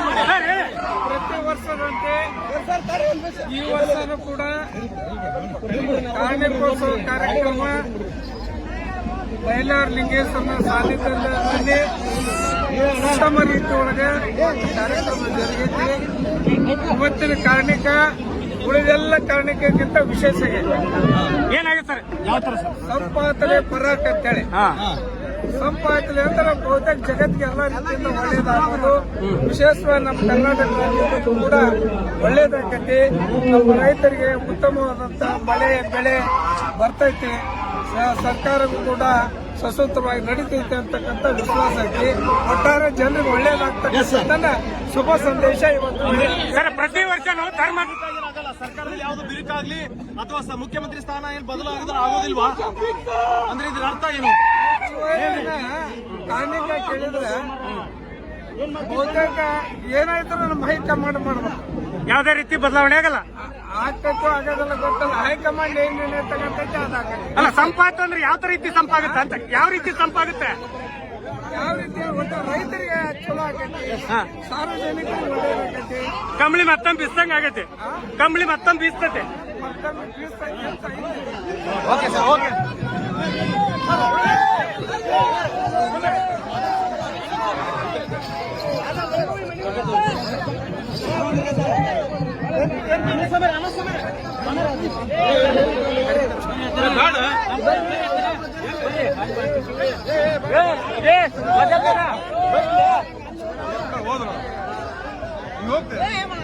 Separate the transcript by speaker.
Speaker 1: ಪ್ರತಿ ವರ್ಷದಂತೆ ಈ ವರ್ಷನೂ ಕೂಡ ಕಾರ್ಣಿಕೋತ್ಸವ ಕಾರ್ಯಕ್ರಮ ಬಯಲಾರ್ ಲಿಂಗೇಶ್ವರನ ಸಾನ್ನಿಧ್ಯದಲ್ಲಿ ಉತ್ತಮ ರೀತಿಯೊಳಗೆ ಕಾರ್ಯಕ್ರಮ ಜರುಗೈತಿ. ಇವತ್ತಿನ ಕಾರ್ಣಿಕ ಉಳಿದೆಲ್ಲ ಕಾರ್ಣಿಕಕ್ಕಿಂತ ವಿಶೇಷ
Speaker 2: ಏನಾಗಿದೆ ಸರ್? ಯಾವ ತರ
Speaker 1: ಸಂಪಾದನೆ ಪರಾಟ ಅಂತೇಳಿ ಸಂಪಾದನೆ ಅಂದ್ರೆ ಬಹುತೇಕ ಜಗತ್ತಿಗೆ ಎಲ್ಲ ರೀತಿಯಿಂದ ಒಳ್ಳೇದಾಗೋದು. ವಿಶೇಷವಾಗಿ ನಮ್ಮ ಕರ್ನಾಟಕ ರಾಜ್ಯಕ್ಕೂ ಕೂಡ ಒಳ್ಳೇದಾಗೈತಿ. ನಮ್ಮ ರೈತರಿಗೆ ಉತ್ತಮವಾದಂತ ಮಳೆ ಬೆಳೆ ಬರ್ತೈತಿ. ಸರ್ಕಾರಕ್ಕೂ ಕೂಡ ಸಶಕ್ತವಾಗಿ ನಡೀತೈತೆ ಅಂತಕ್ಕಂಥ ವಿಶ್ವಾಸ ಐತಿ. ಒಟ್ಟಾರೆ ಜನರಿಗೆ ಒಳ್ಳೇದಾಗ್ತಕ್ಕಂಥ ಶುಭ ಸಂದೇಶ ಇವತ್ತು.
Speaker 2: ಸರ್, ಪ್ರತಿ ವರ್ಷ ನಾವು ಧರ್ಮ
Speaker 3: ಸರ್ಕಾರದಲ್ಲಿ ಯಾವ್ದು ಬಿರುಕಾಗ್ಲಿ ಅಥವಾ ಮುಖ್ಯಮಂತ್ರಿ ಸ್ಥಾನ ಏನು ಬದಲಾಗಿದ್ರೆ ಆಗೋದಿಲ್ವಾ ಅಂದ್ರೆ ಇದ್ರ ಅರ್ಥ ಏನು?
Speaker 1: ಕಾರ್ಣಿಕ ಕೇಳಿದ್ರೆ ಬಹುತೇಕ ಏನಾಯ್ತು ನಮ್ಮ ಹೈಕಮಾಂಡ್ ಮಾಡ್ಬೇಕು.
Speaker 2: ಯಾವುದೇ ರೀತಿ ಬದಲಾವಣೆ ಆಗಲ್ಲ.
Speaker 1: ಆಗ್ತಕ್ಕೂ ಆಗೋದಲ್ಲ ಗೊತ್ತಲ್ಲ. ಹೈಕಮಾಂಡ್ ಏನ್ ನಿರ್ಣಯ ತಗೊಂತೈತೆ ಅದಾಗತ್ತೆ.
Speaker 2: ಅಲ್ಲ, ಸಂಪಾತ ಅಂದ್ರೆ ಯಾವ ರೀತಿ ಸಂಪಾಗುತ್ತೆ ಅಂತ. ಯಾವ ರೀತಿ ಸಂಪಾಗುತ್ತೆ?
Speaker 1: ಯಾವ ರೀತಿ ಒಟ್ಟು ರೈತರಿಗೆ ಚಲೋ ಆಗೈತಿ, ಸಾರ್ವಜನಿಕರಿಗೆ ಒಳ್ಳೇದಾಗೈತಿ.
Speaker 2: ಕಂಬಳಿ ಮತ್ತೊಂದು ಬೀಸ್ದಂಗ ಆಗೈತಿ. ಕಂಬಳಿ ಮತ್ತೊಂದು ಬೀಸ್ತತೆ.
Speaker 1: ಮತ್ತೊಮ್ಮೆ ಬೀಸ್ತೈತಿ ಅಂತ ಐತಿ.
Speaker 3: Okay sir, okay. ಹೋಗ್ತಾರೆ